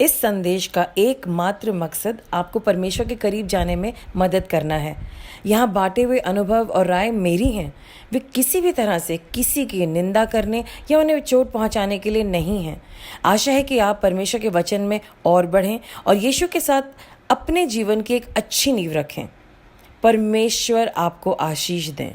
इस संदेश का एकमात्र मकसद आपको परमेश्वर के करीब जाने में मदद करना है। यहाँ बांटे हुए अनुभव और राय मेरी हैं, वे किसी भी तरह से किसी की निंदा करने या उन्हें चोट पहुँचाने के लिए नहीं हैं। आशा है कि आप परमेश्वर के वचन में और बढ़ें और यीशु के साथ अपने जीवन की एक अच्छी नींव रखें। परमेश्वर आपको आशीष दें।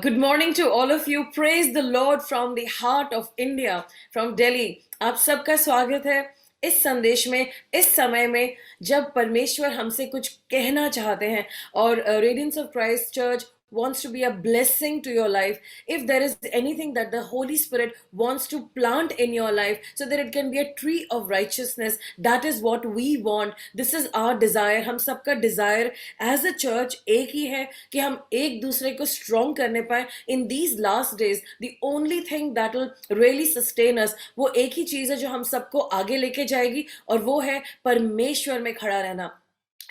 Good morning to all of you. Praise the Lord from the heart of India, from Delhi. आप सबका स्वागत है इस संदेश में, इस समय में जब परमेश्वर हमसे कुछ कहना चाहते हैं और radiance of Christ Church wants to be a blessing to your life. If there is anything that the Holy Spirit wants to plant in your life so that it can be a tree of righteousness, that is what we want. This is our desire. हम सबका desire as a church एक ही है कि हम एक दूसरे को strong करने पाए. In these last days, the only thing that will really sustain us, वो एक ही चीज है जो हम सबको आगे लेके जाएगी और वो है परमेश्वर में खड़ा रहना.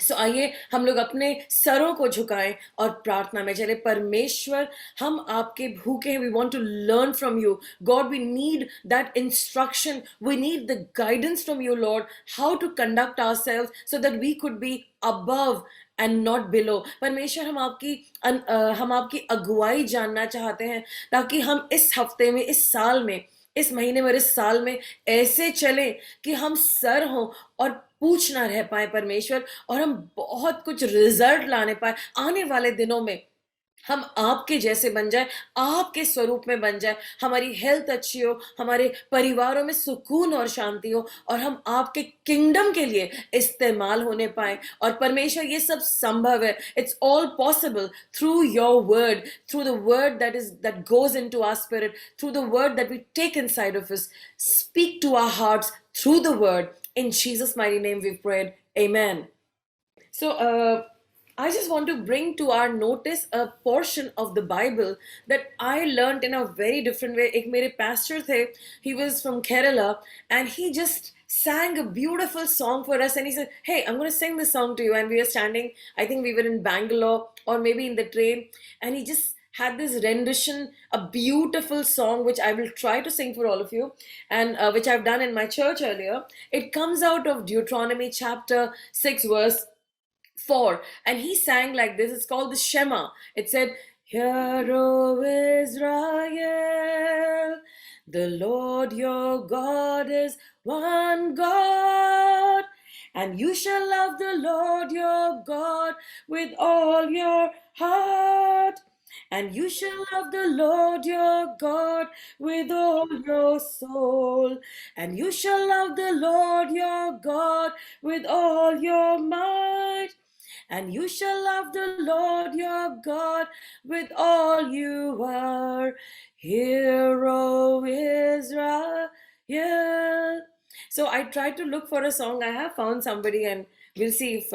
सो आइए हम लोग अपने सरों को झुकाएं और प्रार्थना में चले. परमेश्वर, हम आपके भूखे हैं. We want to learn from you God. We need that instruction. We need the guidance from you Lord, how to conduct ourselves so that we could be above and not below. परमेश्वर, हम आपकी अगुवाई जानना चाहते हैं ताकि हम इस हफ्ते में, इस साल में, इस महीने में, इस साल में ऐसे चले कि हम सर हों और पूछ ना रह पाए परमेश्वर, और हम बहुत कुछ रिजल्ट लाने पाए. आने वाले दिनों में हम आपके जैसे बन जाए, आपके स्वरूप में बन जाए. हमारी हेल्थ अच्छी हो, हमारे परिवारों में सुकून और शांति हो, और हम आपके किंगडम के लिए इस्तेमाल होने पाए. और परमेश्वर, ये सब संभव है. It's all possible through your word, through the word that goes into our spirit, through the word that we take inside of us. Speak to our hearts through the word. In Jesus' mighty name we've prayed. Amen. So, I just want to bring to our notice a portion of the Bible that I learned in a very different way. एक मेरे pastor थे, he was from Kerala, and he just sang a beautiful song for us, and he said, "Hey, I'm going to sing this song to you." And we were standing, I think we were in Bangalore or maybe in the train, and he just had this rendition, a beautiful song which I will try to sing for all of you, and which I've done in my church earlier. It comes out of Deuteronomy chapter 6 verse 4, and he sang like this. It's called the Shema. It said, "Hear, O Israel, the Lord your God is one God, and you shall love the Lord your God with all your heart, and you shall love the Lord your God with all your soul, and you shall love the Lord your God with all your might, and you shall love the Lord your God with all you are. Hear, O Israel." So I tried to look for a song. I have found somebody, and we'll see if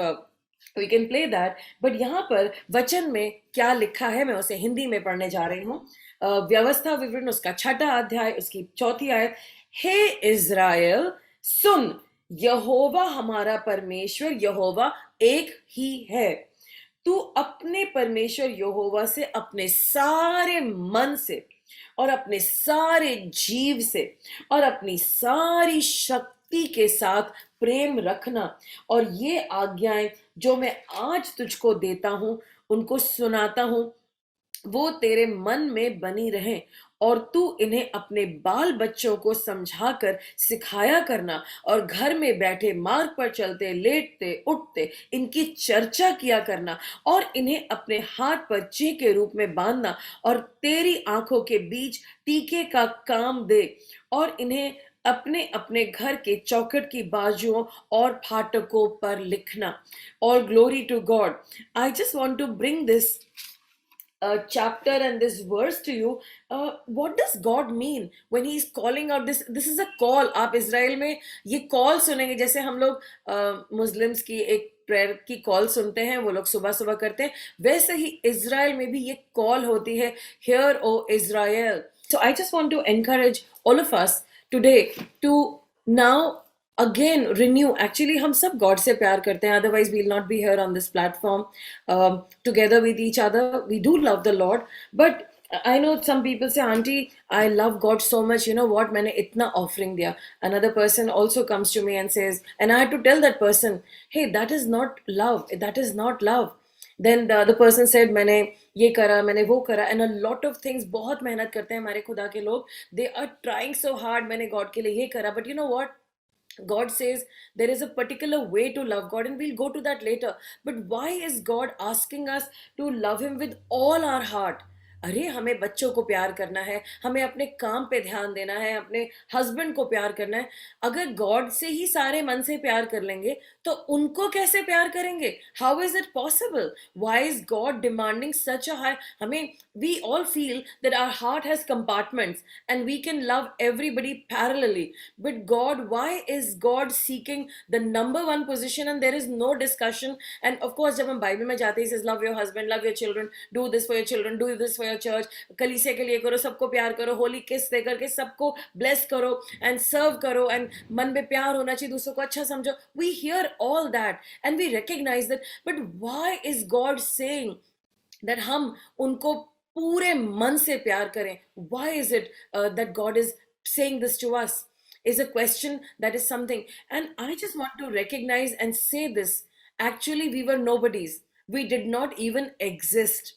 we can play that. But यहाँ पर वचन में क्या लिखा है, मैं उसे हिंदी में पढ़ने जा रही हूँ. व्यवस्था विवरण उसका 6वां अध्याय, उसकी 4वीं आयत. हे इज़राइल, सुन, यहोवा हमारा परमेश्वर, यहोवा एक ही है. तू अपने परमेश्वर यहोवा से अपने सारे मन से और अपने सारे जीव से और अपनी सारी शक्ति के साथ प्रेम रखना, और ये आज्ञाएं जो मैं आज तुझको देता हूं, उनको सुनाता हूं, वो तेरे मन में बनी रहें, और तू इन्हें अपने बाल बच्चों को समझाकर सिखाया करना, और घर में बैठे, मार्ग पर चलते, लेटते, उठते इनकी चर्चा किया करना, और इन्हें अपने हाथ पर चिन्ह के रूप में बांधना, और तेरी आंखों के बीच टीके का काम दे, और इन्हें अपने अपने घर के चौखट की बाजुओं और फाटकों पर लिखना. और glory to God. I just want to bring this chapter and this verse to you. What does God mean when he's calling out this? This is a call. आप इज़राइल में ये कॉल सुनेंगे जैसे हम लोग मुस्लिम्स की एक prayer की कॉल सुनते हैं, वो लोग सुबह सुबह करते हैं, वैसे ही इज़राइल में भी ये कॉल होती है, Hear, O Israel. So I just want to encourage all of us today to now again renew. Actually हम सब गॉड से प्यार करते हैं, otherwise we'll not be here on this platform together with each other. We do love the Lord, but I know some people say, Auntie, I love God so much. You know what? मैंने इतना offering दिया. Another person also comes to me and says, and I had to tell that person, hey, that is not love. That is not love. Then the other person said, मैंने ये करा, मैंने वो करा, and a lot of things. बहुत मेहनत करते हैं हमारे खुदा के लोग. They are trying so hard. मैंने God के लिए ये करा, but you know what? God says there is a particular way to love God, and we'll go to that later. But why is God asking us to love Him with all our heart? अरे हमें बच्चों को प्यार करना है, हमें अपने काम पे ध्यान देना है, अपने हस्बैंड को प्यार करना है. अगर गॉड से ही सारे मन से प्यार कर लेंगे तो उनको कैसे प्यार करेंगे? How is it possible? Why is God demanding such a high? हमें, we all feel that our heart has compartments and we can love everybody parallelly, but God, why is God seeking the number one position and there is no discussion? And of course जब हम Bible में जाते हैं, he says love your husband, love your children, do this for your children, do this for your church, कलीसिया के लिए करो, सबको प्यार करो, होली किस दे करके सबको bless करो and serve करो, and मन में प्यार होना चाहिए, दूसरों को अच्छा समझो. We hear all that and we recognize that, but why is God saying that हम उनको पूरे मन से प्यार करें? Why is it that God is saying this to us? Is a question that is something. And I just want to recognize and say this. Actually, we were nobodies. We did not even exist.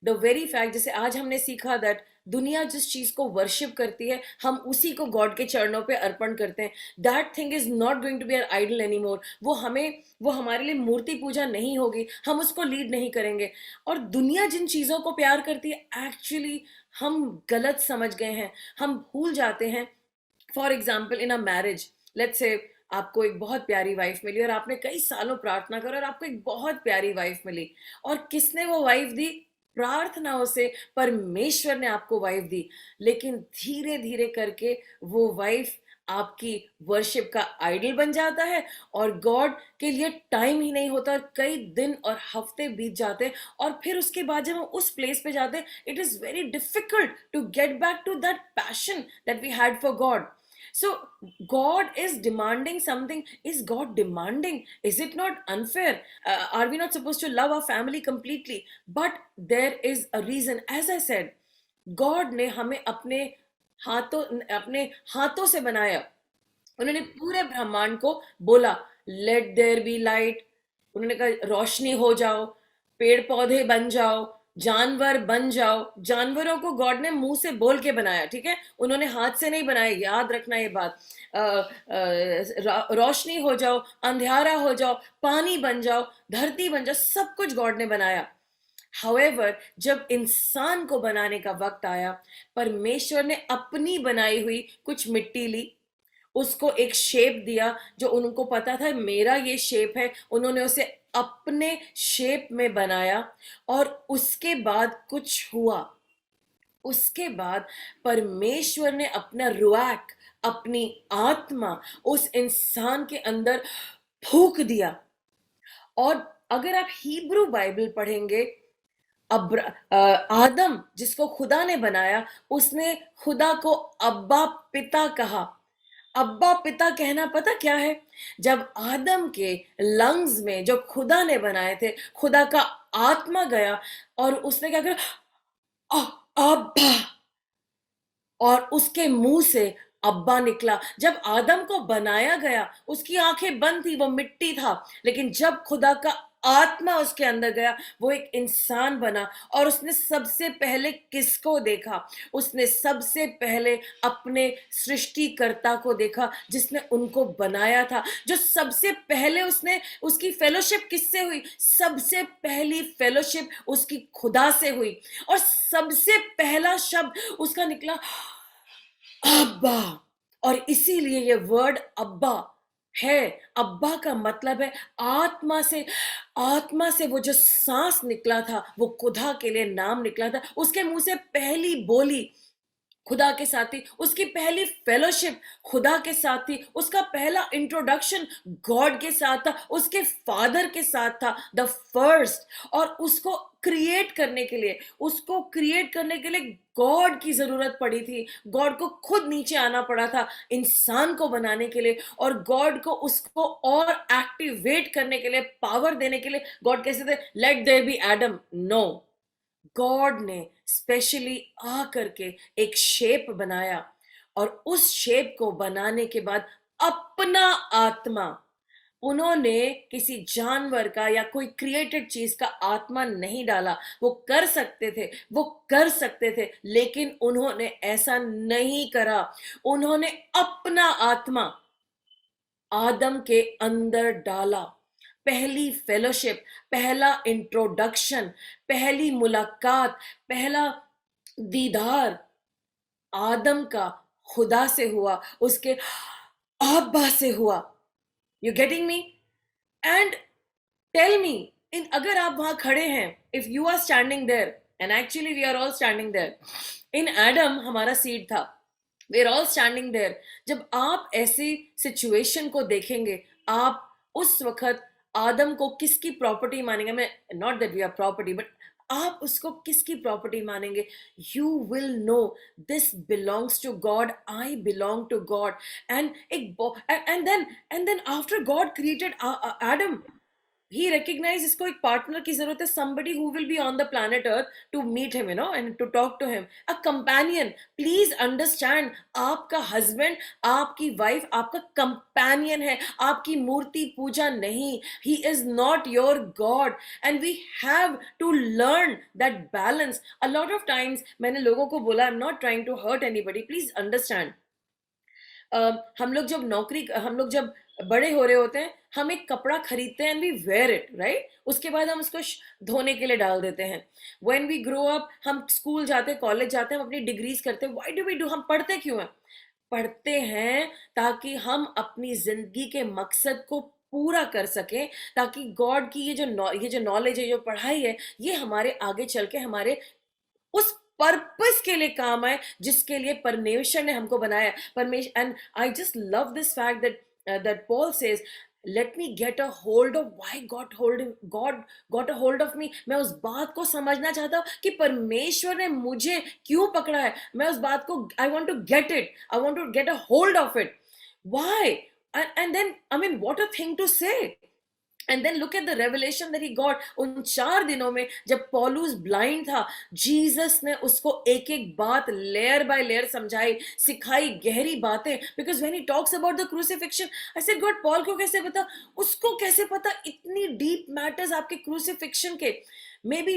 The very fact, जैसे आज हमने सीखा that दुनिया जिस चीज को worship करती है हम उसी को गॉड के चरणों पे अर्पण करते हैं. That thing is not going to be our idol any more. वो हमारे लिए मूर्ति पूजा नहीं होगी, हम उसको लीड नहीं करेंगे. और दुनिया जिन चीजों को प्यार करती है एक्चुअली हम गलत समझ गए हैं, हम भूल जाते हैं. For example in a marriage, let's say आपको एक बहुत प्यारी वाइफ मिली और आपने कई सालों प्रार्थना करा और आपको एक बहुत प्यारी वाइफ मिली. और किसने वो वाइफ दी? प्रार्थनाओं से परमेश्वर ने आपको वाइफ दी. लेकिन धीरे धीरे करके वो वाइफ आपकी वर्शिप का आइडल बन जाता है और गॉड के लिए टाइम ही नहीं होता. कई दिन और हफ्ते बीत जाते हैं और फिर उसके बाद जब हम उस प्लेस पे जाते हैं, it is very difficult to get back to that passion that we had for God. So God is demanding something. Is God demanding? Is it not unfair? Are we not supposed to love our family completely? But there is a reason. As I said, God ने हमें अपने हाथों से बनाया. उन्होंने पूरे ब्रह्मांड को बोला, लेट देयर बी लाइट. उन्होंने कहा रोशनी हो जाओ, पेड़ पौधे बन जाओ, जानवर बन जाओ. जानवरों को गॉड ने मुंह से बोल के बनाया, ठीक है? उन्होंने हाथ से नहीं बनाया, याद रखना ये बात. रोशनी हो जाओ, अंधेरा हो जाओ, पानी बन जाओ, धरती बन जाओ, सब कुछ गॉड ने बनाया. However, जब इंसान को बनाने का वक्त आया, परमेश्वर ने अपनी बनाई हुई कुछ मिट्टी ली, उसको एक शेप दिया जो उनको पता था मेरा ये शेप है. उन्होंने उसे अपने शेप में बनाया और उसके बाद कुछ हुआ. उसके बाद परमेश्वर ने अपना रुआक, अपनी आत्मा उस इंसान के अंदर फूंक दिया. और अगर आप हिब्रू बाइबल पढ़ेंगे, आदम जिसको खुदा ने बनाया, उसने खुदा को अब्बा पिता कहा. अब्बा पिता कहना पता क्या है? जब आदम के लंग्स में जो खुदा ने बनाए थे, खुदा का आत्मा गया और उसने क्या करा? अब्बा. और उसके मुंह से अब्बा निकला. जब आदम को बनाया गया उसकी आंखें बंद थी, वो मिट्टी था. लेकिन जब खुदा का आत्मा उसके अंदर गया, वो एक इंसान बना. और उसने सबसे पहले किसको देखा? उसने सबसे पहले अपने सृष्टिकर्ता को देखा जिसने उनको बनाया था. जो सबसे पहले उसकी फेलोशिप किससे हुई? सबसे पहली फेलोशिप उसकी खुदा से हुई. और सबसे पहला शब्द उसका निकला अब्बा. और इसीलिए ये वर्ड अब्बा है. अब्बा का मतलब है आत्मा से. आत्मा से वो जो सांस निकला था वो खुदा के लिए नाम निकला था. उसके मुंह से पहली बोली खुदा के साथ थी, उसकी पहली फेलोशिप खुदा के साथ थी, उसका पहला इंट्रोडक्शन गॉड के साथ था, उसके फादर के साथ था, द फर्स्ट. और उसको क्रिएट करने के लिए गॉड की जरूरत पड़ी थी. गॉड को खुद नीचे आना पड़ा था इंसान को बनाने के लिए. और गॉड को उसको और एक्टिवेट करने के लिए, पावर देने के लिए गॉड कैसे थे? Let there be Adam. No, God ने स्पेशली आ करके एक शेप बनाया, और उस शेप को बनाने के बाद अपना आत्मा, उन्होंने किसी जानवर का या कोई क्रिएटेड चीज का आत्मा नहीं डाला। वो कर सकते थे, वो कर सकते थे, लेकिन उन्होंने ऐसा नहीं करा। उन्होंने अपना आत्मा आदम के अंदर डाला। पहली फेलोशिप, पहला इंट्रोडक्शन, पहली मुलाकात, पहला दीदार आदम का खुदा से हुआ, उसके अब्बा से हुआ। You getting me? And tell me, in अगर आप वहां खड़े हैं, if you are standing there, and actually we are all standing there, in Adam हमारा सीड था, we are all standing there. जब आप ऐसी सिचुएशन को देखेंगे, आप उस वक्त आदम को किसकी प्रॉपर्टी मानेंगे? मैं, not that we are property, but आप उसको किसकी प्रॉपर्टी मानेंगे? You will know this belongs to God, I belong to God. And and then after God created Adam, he recognized इसको एक पार्टनर की जरूरत है, somebody who will be on the planet earth to meet him, you know, and to talk to him, a companion. Please understand, आपका husband, आपकी wife आपका companion है, आपकी मूर्ति पूजा नहीं। he is not your god, and we have to learn that balance. A lot of times मैंने लोगों को बोला, I'm not trying to hurt anybody, please understand, हम लोग जब बड़े हो रहे होते हैं, हम एक कपड़ा खरीदते हैं, and we wear it, right? उसके बाद हम उसको धोने के लिए डाल देते हैं। व्हेन वी ग्रो अप, हम स्कूल जाते हैं, कॉलेज जाते हैं, हम अपनी डिग्रीज करते हैं। Why do we do? हम पढ़ते क्यों हैं? पढ़ते हैं ताकि हम अपनी जिंदगी के मकसद को पूरा कर सकें, ताकि गॉड की ये जो नॉलेज है, जो पढ़ाई है, ये हमारे आगे चल के हमारे उस पर्पस के लिए काम आए जिसके लिए परमेश्वर ने हमको बनाया। परमेश्वर, and I just love this fact that Paul says, let me gate a hold of why God got a hold of me. मैं उस बात को समझना चाहता हूँ कि परमेश्वर ने मुझे क्यों पकड़ा है। मैं उस बात को, I want to get it, I want to get a hold of it. Why? And then, I mean, what a thing to say. And then look at the revelation that he got. उन 4 दिनों में जब पॉलुस blind था, Jesus ने उसको एक एक बात लेयर बाय लेयर समझाई, सिखाई, गहरी बातें। Because when he talks about the crucifixion, I said, God, Paul को कैसे पता? उसको कैसे पता इतनी डीप मैटर्स आपके क्रूसिफिक्शन के? Maybe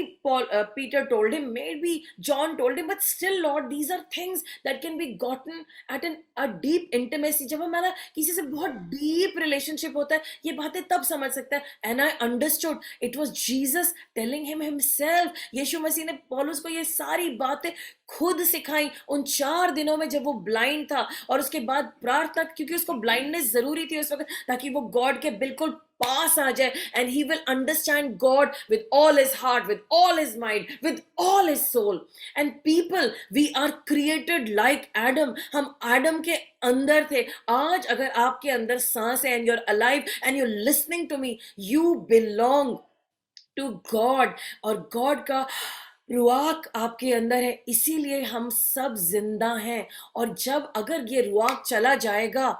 Peter told him, maybe John told him, but still, Lord, these are things that can be gotten at a deep intimacy. जब हमारा किसी से बहुत deep relationship होता है, ये बातें तब समझ सकता है। And I understood it was Jesus telling him himself. यीशु मसीह ने पौलुस को ये सारी बातें खुद सिखाई उन 4 दिनों में जब वो ब्लाइंड था। और उसके बाद प्रार्थना, क्योंकि उसको ब्लाइंडनेस जरूरी थी उस वक्त, ताकि वो गॉड के बिल्कुल पास आ जाए, and he will understand God with all his heart, with all his mind, with all his soul. And people, we are created like Adam. हम एडम के अंदर थे। आज अगर आपके अंदर सांस है, and you are alive and you are listening to me, you belong to God, और गॉड का रुआक आपके अंदर है, इसीलिए हम सब जिंदा हैं। और जब अगर ये रुआक चला जाएगा,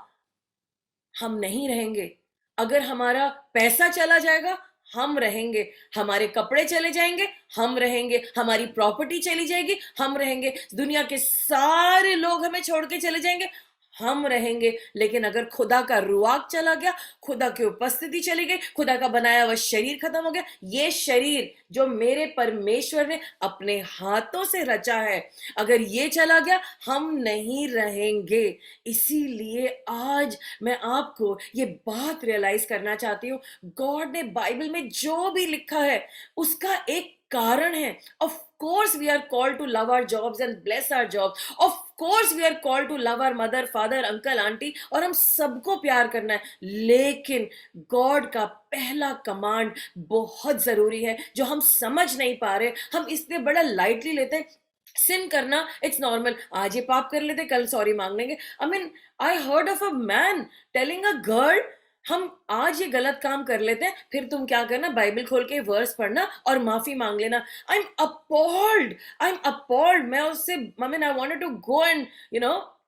हम नहीं रहेंगे। अगर हमारा पैसा चला जाएगा, हम रहेंगे। हमारे कपड़े चले जाएंगे, हम रहेंगे। हमारी प्रॉपर्टी चली जाएगी, हम रहेंगे। दुनिया के सारे लोग हमें छोड़ के चले जाएंगे, हम रहेंगे। लेकिन अगर खुदा का रुआक चला गया, खुदा की उपस्थिति चली गई, खुदा का बनाया हुआ शरीर खत्म हो गया, ये शरीर जो मेरे परमेश्वर ने अपने हाथों से रचा है, अगर ये चला गया, हम नहीं रहेंगे। इसीलिए आज मैं आपको ये बात रियलाइज करना चाहती हूँ, गॉड ने बाइबल में जो भी लिखा है उसका एक कारण है। Of course we are called to love our jobs and bless our jobs. Of course we are called to love our mother, father, uncle, aunty, और हम सबको प्यार करना है। लेकिन गॉड का पहला कमांड बहुत जरूरी है, जो हम समझ नहीं पा रहे। हम इसलिए बड़ा लाइटली लेते हैं। सिन करना इट्स नॉर्मल, आज ये पाप कर लेते, कल सॉरी मांग लेंगे। आई mean, I heard of a man telling a girl, हम आज ये गलत काम कर लेते हैं, फिर तुम क्या करना, बाइबल खोल के वर्स पढ़ना और माफी मांग लेना। I am appalled, I am appalled. मैं उससे, I mean, I wanted to go and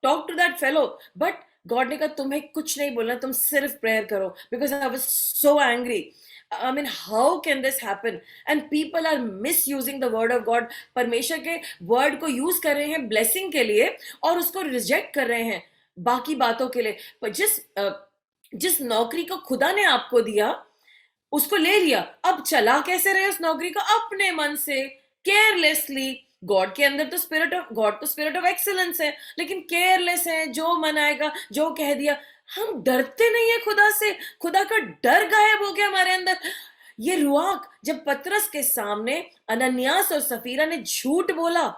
talk to that fellow, but God ने कहा तुम्हें कुछ नहीं बोलना, तुम सिर्फ प्रेयर करो, because I was so angry. I mean, how can this happen? And people are misusing the word of God. परमेश्वर के word को use कर रहे हैं blessing के लिए और उसको reject कर रहे हैं बाकी बातों के लिए. पर जिस नौकरी को खुदा ने आपको दिया उसको ले लिया, अब चला कैसे रहे उस नौकरी को? अपने मन से, केयरलेसली. गॉड के अंदर तो स्पिरिट ऑफ गॉड तो स्पिरिट ऑफ एक्सीलेंस है, लेकिन केयरलेस है, जो मन आएगा, जो कह दिया. हम डरते नहीं है खुदा से. खुदा का डर गायब हो गया हमारे अंदर. ये रुआक जब पतरस के सामने अनन्यास और सफीरा ने झूठ बोला,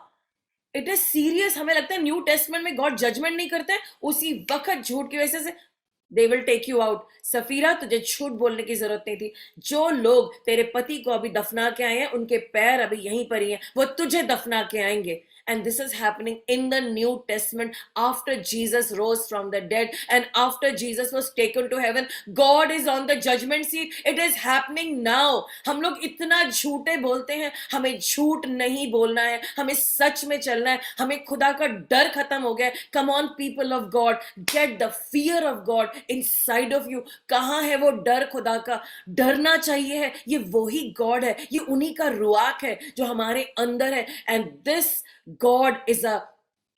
इट इज सीरियस. हमें लगता है न्यू टेस्टमेंट में गॉड जजमेंट नहीं करते, उसी वक्त झूठ की वजह से they will take you out. Sapphira, तुझे झूठ बोलने की जरूरत नहीं थी. जो लोग तेरे पति को अभी दफना के आए हैं, उनके पैर अभी यहीं पर ही हैं, वो तुझे दफना के आएंगे. And this is happening in the New Testament after Jesus rose from the dead and after Jesus was taken to heaven. God is on the judgment seat. It is happening now. हम लोग इतना झूठे बोलते हैं. हमें झूठ नहीं बोलना है, हमें सच में चलना है. हमें खुदा का डर खत्म हो गया है. Come on, people of God, get the fear of God inside of you. कहाँ है वो डर खुदा का? डरना चाहिए है. ये वही गॉड है, ये उन्हीं का रुआक है जो हमारे अंदर है. And this God is a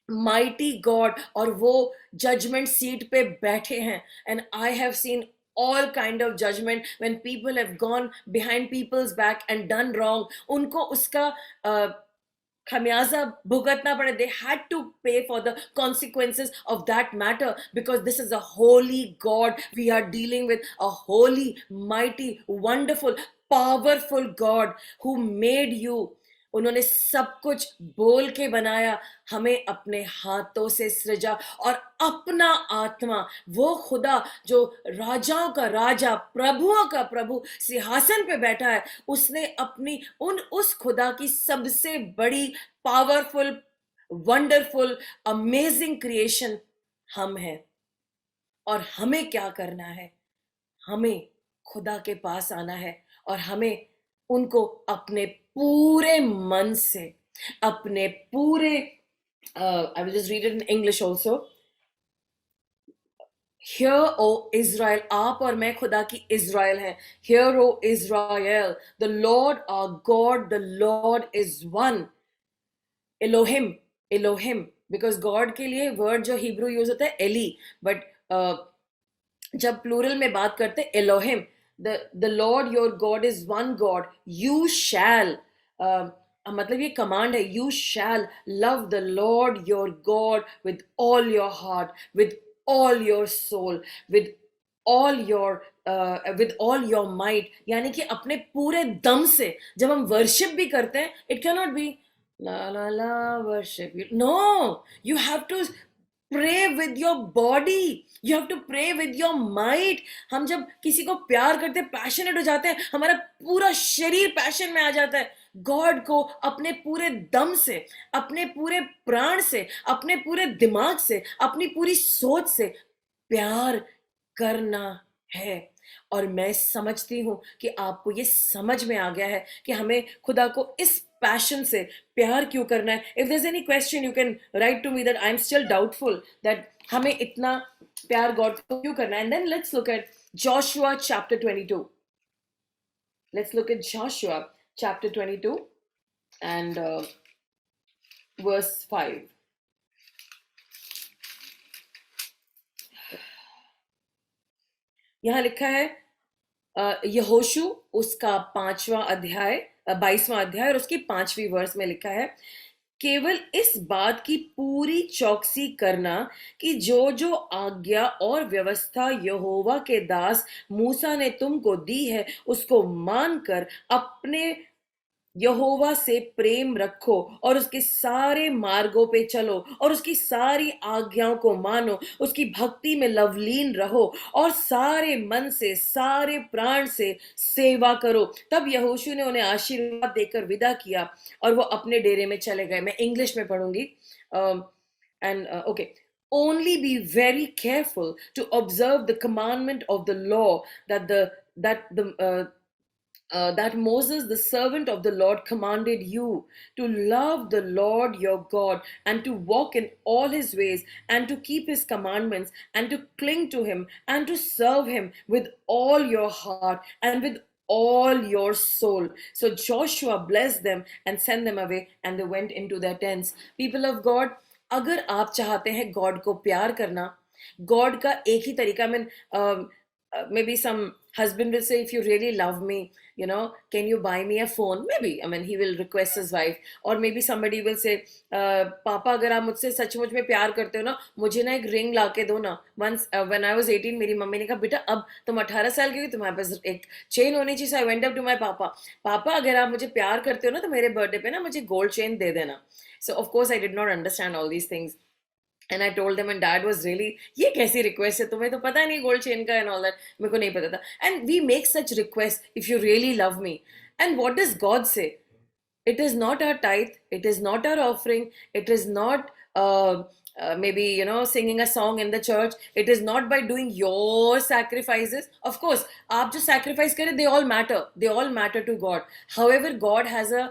mighty God, और वो जजमेंट सीट पे बैठे हैं. And I have seen all kind of judgment when people have gone behind people's back and done wrong. उनको उसका खमियाजा भुगतना पड़े. They had to pay for the consequences of that matter, because this is a holy God. We are dealing with a holy, mighty, wonderful, powerful God who made you. उन्होंने सब कुछ बोल के बनाया, हमें अपने हाथों से सृजा, और अपना आत्मा, वो खुदा जो राजाओं का राजा, प्रभुओं का प्रभु सिंहासन पे बैठा है, उसने अपनी उस खुदा की सबसे बड़ी पावरफुल, वंडरफुल, अमेजिंग क्रिएशन हम हैं. और हमें क्या करना है? हमें खुदा के पास आना है और हमें उनको अपने पूरे मन से, अपने पूरे I will just read it in English also. Hear, O Israel, आप और मैं खुदा की इज़राइल हैं. Hear, O Israel, the Lord our God, the Lord is one. Elohim, Elohim, because God के लिए वर्ड जो हिब्रू यूज होता है एली, बट जब प्लूरल में बात करते हैं Elohim. the Lord your God is one God. You shall, मतलब ये कमांड है, you shall love the Lord your God with all your heart, with all your soul, with all your might. यानी कि अपने पूरे दम से. जब हम वर्शिप भी करते हैं, it cannot be la la la worship. No, you have to pray with your body. You have to pray with your might. हम जब किसी को प्यार करते हैं, पैशनेट हो जाते हैं, हमारा पूरा शरीर पैशन में आ जाता है. गॉड को अपने पूरे दम से, अपने पूरे प्राण से, अपने पूरे दिमाग से, अपनी पूरी सोच से प्यार करना है. और मैं समझती हूं कि आपको ये समझ में आ गया है कि हमें खुदा को इस पैशन से प्यार क्यों करना है. If there is any question, you can write to me that I am still doubtful that हमें इतना प्यार गॉड को क्यों करना है. And then let's look at Joshua chapter 22. Let's look at Joshua chapter 22 and verse 5. यहां लिखा है यहोशू उसका 5वां अध्याय, 22वां अध्याय और उसकी 5वीं वर्स में लिखा है, केवल इस बात की पूरी चौकसी करना कि जो जो आज्ञा और व्यवस्था यहोवा के दास मूसा ने तुमको दी है, उसको मानकर अपने यहोवा से प्रेम रखो और उसके सारे मार्गों पे चलो और उसकी सारी आज्ञाओं को मानो, उसकी भक्ति में लवलीन रहो और सारे मन से, सारे प्राण से सेवा करो. तब यहोशू ने उन्हें आशीर्वाद देकर विदा किया और वो अपने डेरे में चले गए. मैं इंग्लिश में पढ़ूंगी. And okay. Only be very careful to observe the commandment of the law that Moses, the servant of the Lord, commanded you, to love the Lord your God and to walk in all his ways and to keep his commandments and to cling to him and to serve him with all your heart and with all your soul. So Joshua blessed them and sent them away, and they went into their tents. People of God, अगर आप चाहते हैं God को प्यार करना, God का एक ही तरीका, maybe some husband will say, if you really love me, can you buy me a phone? Maybe, he will request his wife. Or maybe somebody will say, पापा अगर आप मुझसे सचमुच में प्यार करते हो ना, मुझे ना एक रिंग ला के दो ना. Once when I was 18, मेरी मम्मी ने कहा, बेटा अब तुम 18 साल की हो, तुम्हारे पास एक चेन होनी चाहिए. So I went up to my पापा, पापा अगर आप मुझे प्यार करते हो ना, तो मेरे बर्थडे पे ना मुझे गोल्ड चेन दे देना. So of course I did not understand all these things. And I told them, and dad was really, ये कैसी request है, तुम्हें तो पता नहीं gold chain का and all that. मेरे को नहीं पता था. And we make such requests, if you really love me. And what does God say? It is not our tithe, it is not our offering, it is not maybe singing a song in the church, it is not by doing your sacrifices. Of course आप जो sacrifice करें, they all matter to God. However, God has a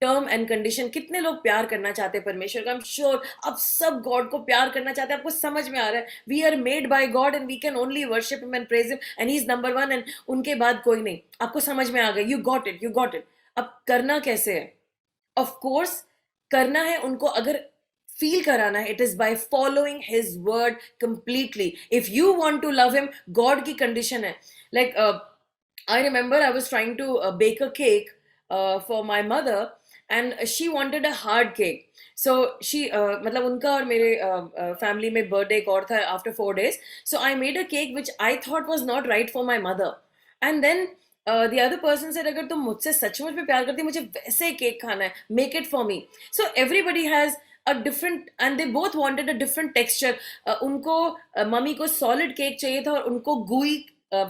term and condition. कितने लोग प्यार करना चाहते हैं परमेश्वर का? आई एम श्योर आप सब गॉड को प्यार करना चाहते हैं. आपको समझ में आ रहा है, we are made by God and we can only worship him and praise him, and he is number one, and उनके बाद कोई नहीं. आपको समझ में आ गया? You got it, you got it. अब करना कैसे है? ऑफ कोर्स करना है उनको, अगर फील कराना है, it is by following his word completely. If you want to love him, God की कंडीशन है. Like I remember I was trying to bake a cake for my mother, and she wanted a hard cake. So she मतलब उनका और मेरे family में birthday एक और था after 4 days. So I made a cake which I thought was not right for my mother. And then the other person said, अगर तुम मुझसे सचमुच में प्यार करती, मुझे वैसे केक खाना है, make it for me. So everybody has a different, and they both wanted a different texture. उनको मम्मी को solid cake चाहिए था और उनको gooey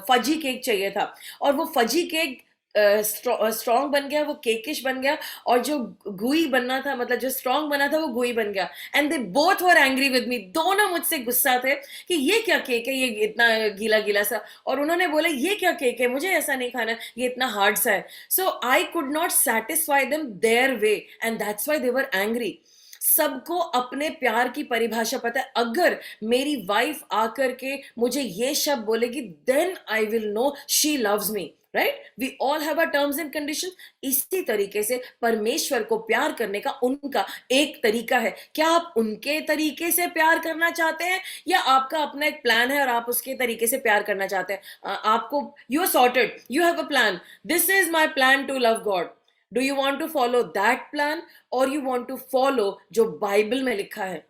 fudgy cake चाहिए था. और वो fudgy cake स्ट्रॉन्ग बन गया, वो केकिश बन गया, और जो गुई बनना था, मतलब जो स्ट्रॉन्ग बना था, वो गुई बन गया. And they both were angry with me. दोनों मुझसे गुस्सा थे कि ये क्या केक है, ये इतना गीला गीला सा. और उन्होंने बोला ये क्या केक है, मुझे ऐसा नहीं खाना, ये इतना हार्ड सा है. So I could not satisfy them their way, and that's why they were angry. सबको अपने प्यार की परिभाषा पता है. अगर मेरी वाइफ आकर के मुझे ये शब्द बोलेगी, then I will know she loves me. Right? We all have a terms and condition. इसी तरीके से परमेश्वर को प्यार करने का उनका एक तरीका है. क्या आप उनके तरीके से प्यार करना चाहते हैं, या आपका अपना एक प्लान है और आप उसके तरीके से प्यार करना चाहते हैं? आपको, you are sorted, you have a plan, this is my plan to love God. Do you want to follow that plan, और यू वॉन्ट टू फॉलो जो बाइबल में लिखा है?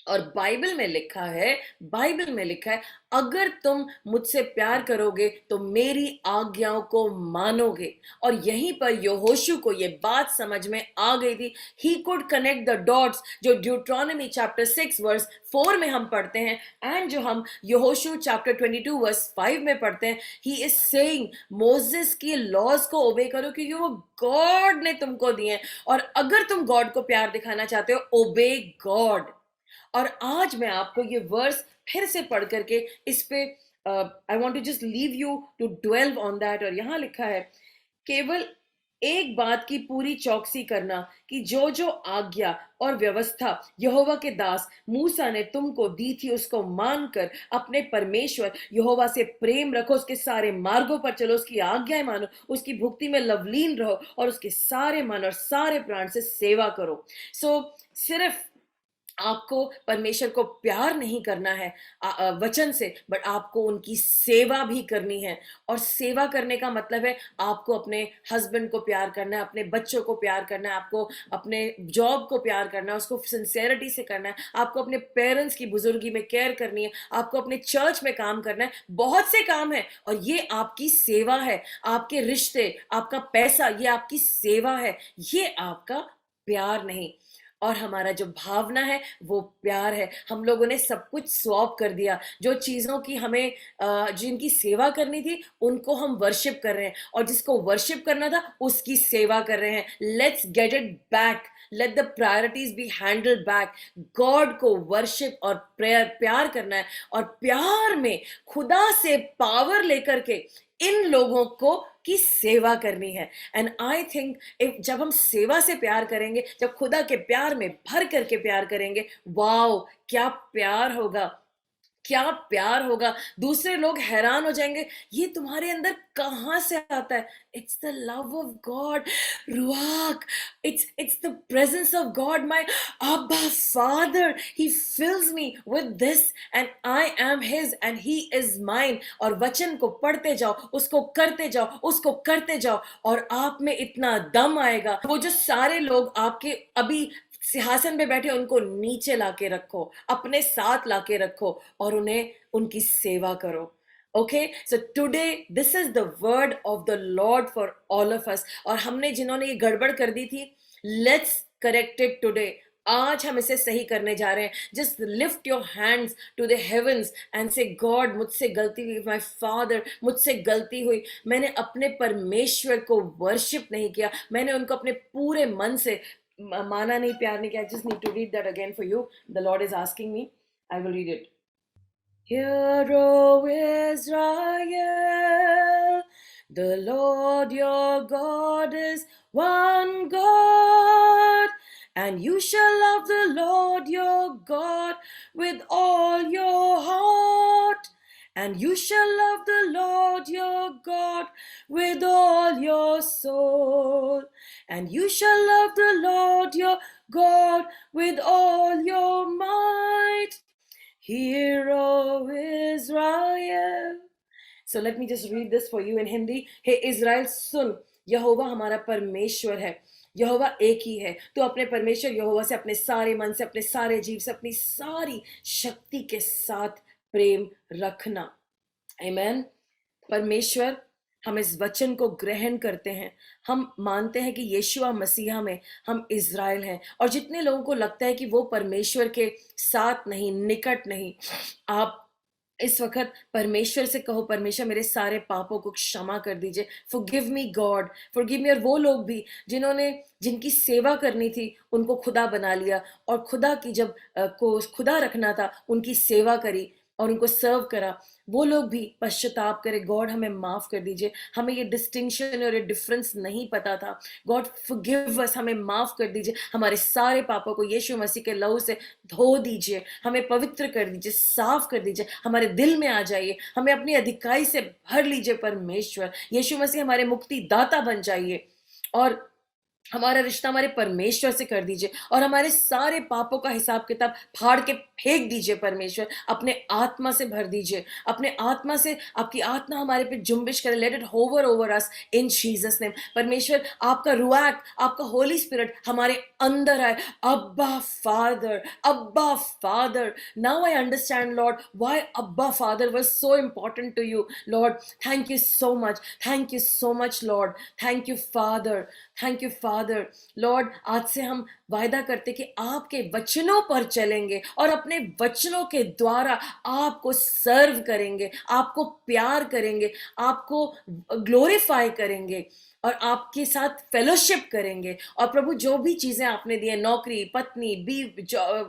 और बाइबल में लिखा है, बाइबल में लिखा है, अगर तुम मुझसे प्यार करोगे तो मेरी आज्ञाओं को मानोगे. और यहीं पर यहोशू को ये बात समझ में आ गई थी. He could connect the dots, जो ड्यूट्रॉनमी चैप्टर 6 वर्स 4 में हम पढ़ते हैं, एंड जो हम यहोशू चैप्टर 22 वर्स 5 में पढ़ते हैं. ही इज सेइंग मोसेस की लॉज को ओबे करो, क्योंकि वो गॉड ने तुमको दिए हैं. और अगर तुम गॉड को प्यार दिखाना चाहते हो, ओबे गॉड. और आज मैं आपको ये वर्स फिर से पढ़ करके इस पे I want to just leave you to dwell on that. और यहां लिखा है, केवल एक बात की पूरी चौकसी करना कि जो जो आज्ञा और व्यवस्था यहोवा के दास मूसा ने तुमको दी थी, उसको मानकर अपने परमेश्वर यहोवा से प्रेम रखो, उसके सारे मार्गों पर चलो, उसकी आज्ञाएं मानो, उसकी भक्ति में लवलीन रहो, और उसके सारे मन और सारे प्राण से सेवा करो. सो सिर्फ आपको परमेश्वर को प्यार नहीं करना है वचन से, बट आपको उनकी सेवा भी करनी है. और सेवा करने का मतलब है आपको अपने हस्बैंड को प्यार करना है, अपने बच्चों को प्यार करना है, आपको अपने जॉब को प्यार करना है, उसको सिंसेरिटी से करना है, आपको अपने पेरेंट्स की बुजुर्गी में केयर करनी है, आपको अपने चर्च में काम करना है. बहुत से काम है, और ये आपकी सेवा है. आपके रिश्ते, आपका पैसा, ये आपकी सेवा है, ये आपका प्यार नहीं. और हमारा जो भावना है वो प्यार है. हम लोगों ने सब कुछ स्वॉप कर दिया. जो चीज़ों की हमें जिनकी सेवा करनी थी, उनको हम वर्शिप कर रहे हैं, और जिसको वर्शिप करना था उसकी सेवा कर रहे हैं. Let's get it back. Let the priorities be handled back. God को वर्शिप और प्यार करना है, और प्यार में खुदा से पावर लेकर के इन लोगों को की सेवा करनी है. एंड आई थिंक जब हम सेवा से प्यार करेंगे, जब खुदा के प्यार में भर करके प्यार करेंगे, वाओ क्या प्यार होगा. क्या प्यार होगा, दूसरे लोग हैरान हो जाएंगे, ये तुम्हारे अंदर कहाँ से आता है? It's the love of God, रुआक, it's the presence of God, my अब्बा father, he fills me with this and I am his and he is mine. और वचन को पढ़ते जाओ, उसको करते जाओ, उसको करते जाओ, और आप में इतना दम आएगा, वो जो सारे लोग आपके अभी सिंहासन पे बैठे उनको नीचे लाके रखो, अपने साथ लाके रखो, और उन्हें उनकी सेवा करो। Okay, so today this is the word of the Lord for all of us. और हमने जिन्होंने ये गड़बड़ कर दी थी, लेट्स करेक्ट इट टुडे। आज हम इसे सही करने जा रहे हैं। Just lift your hands to the heavens and say, God मुझसे गलती हुई, माय फादर मुझसे गलती हुई, मैंने अपने परमेश्वर को वर्शिप नहीं किया, मैंने उनको अपने पूरे मन से माना नहीं, प्यार नहीं किया। I just need to read that again for you. The Lord is asking me. I will read it. Hear, O Israel, the Lord your God is one God, and you shall love the Lord your God with all your heart, and you shall love the Lord your God with all your soul, and you shall love the Lord your God with all your might. Hear, O Israel. So let me just read this for you in Hindi. Hey Israel, सुन, यहोवा हमारा परमेश्वर है, यहोवा एक ही है। तो अपने परमेश्वर यहोवा से अपने सारे मन से, अपने सारे जीव से, अपनी सारी शक्ति के साथ प्रेम रखना। आमेन। परमेश्वर, हम इस वचन को ग्रहण करते हैं। हम मानते हैं कि यीशुआ मसीहा में हम इज़राइल हैं। और जितने लोगों को लगता है कि वो परमेश्वर के साथ नहीं, निकट नहीं, आप इस वक्त परमेश्वर से कहो, परमेश्वर मेरे सारे पापों को क्षमा कर दीजिए। Forgive me God, forgive me. और वो लोग भी जिनकी सेवा करनी थी, उनको खुदा बना लिया, और खुदा की जब को खुदा रखना था, उनकी सेवा करी और उनको सर्व करा, वो लोग भी पश्चाताप करे। गॉड हमें माफ कर दीजिए, हमें ये डिस्टिंक्शन और ये डिफरेंस नहीं पता था। गॉड फॉरगिव अस, हमें माफ कर दीजिए, हमारे सारे पापों को यीशु मसीह के लहू से धो दीजिए, हमें पवित्र कर दीजिए, साफ कर दीजिए, हमारे दिल में आ जाइए, हमें अपनी अधिकाई से भर लीजिए। परमेश्वर यीशु मसीह हमारे मुक्ति दाता बन जाइए, और हमारा रिश्ता हमारे परमेश्वर से कर दीजिए, और हमारे सारे पापों का हिसाब किताब फाड़ के फेंक दीजिए। परमेश्वर अपने आत्मा से भर दीजिए, अपने आत्मा से, आपकी आत्मा हमारे पे जुम्बिश करे। Let it hover over us in Jesus name. परमेश्वर आपका रुआक, आपका होली स्पिरिट हमारे अंदर आए। अब्बा फादर, अब्बा father. Now I understand Lord why अब्बा father was so important to you Lord. Thank you so much, thank you so much Lord. Thank you father, thank you father. Lord, आज से हम वायदा करते कि आपके वचनों पर चलेंगे और अपने वचनों के द्वारा आपको सर्व करेंगे, आपको प्यार करेंगे, आपको ग्लोरीफाई करेंगे, और आपके साथ फेलोशिप करेंगे। और प्रभु, जो भी चीजें आपने दी है, नौकरी, पत्नी,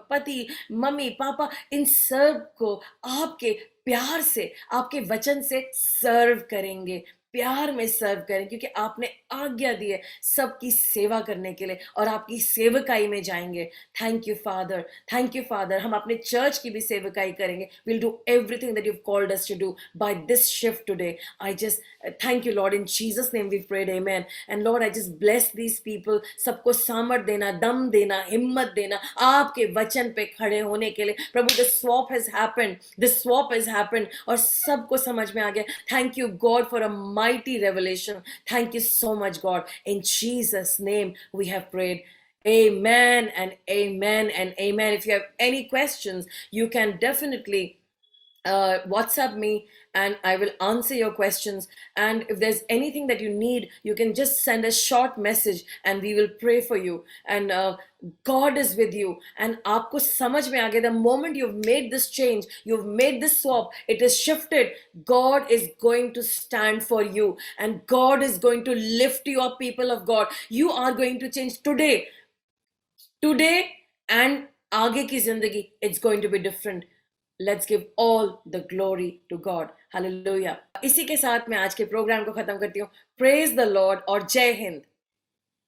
पति, मम्मी, पापा, इन सब को आपके प्यार से, आपके वचन से सर्व करेंगे, प्यार में सर्व करें, क्योंकि आपने आज्ञा दी है सबकी सेवा करने के लिए, और आपकी सेवकाई में जाएंगे। Thank you father, thank you Father. हम अपने चर्च की भी सेवकाई करेंगे। Will do everything that you called us to do by this shift today. I just thank you Lord, in Jesus name we prayed, amen. And Lord, I just bless these people. सबको सामर्थ देना, दम देना, हिम्मत देना आपके वचन पे खड़े होने के लिए। प्रभु, the swap has happened, the swap has happened, और सबको समझ में आ गया। Thank you God for a mighty revelation. Thank you so much, God. In Jesus' name we have prayed. Amen and amen and amen. If you have any questions, you can definitely WhatsApp me, and I will answer your questions. And if there's anything that you need, you can just send a short message and we will pray for you. And God is with you. And aapko samajh mein aa gaya, the moment you've made this change, you've made this swap, it is shifted, God is going to stand for you, and God is going to lift you up, people of God. You are going to change today and आगे की जिंदगी, it's going to be different. Let's give all the glory to God. Hallelujah. इसी के साथ मैं आज के programme को खत्म करती हूँ। Praise the Lord और जय हिंद।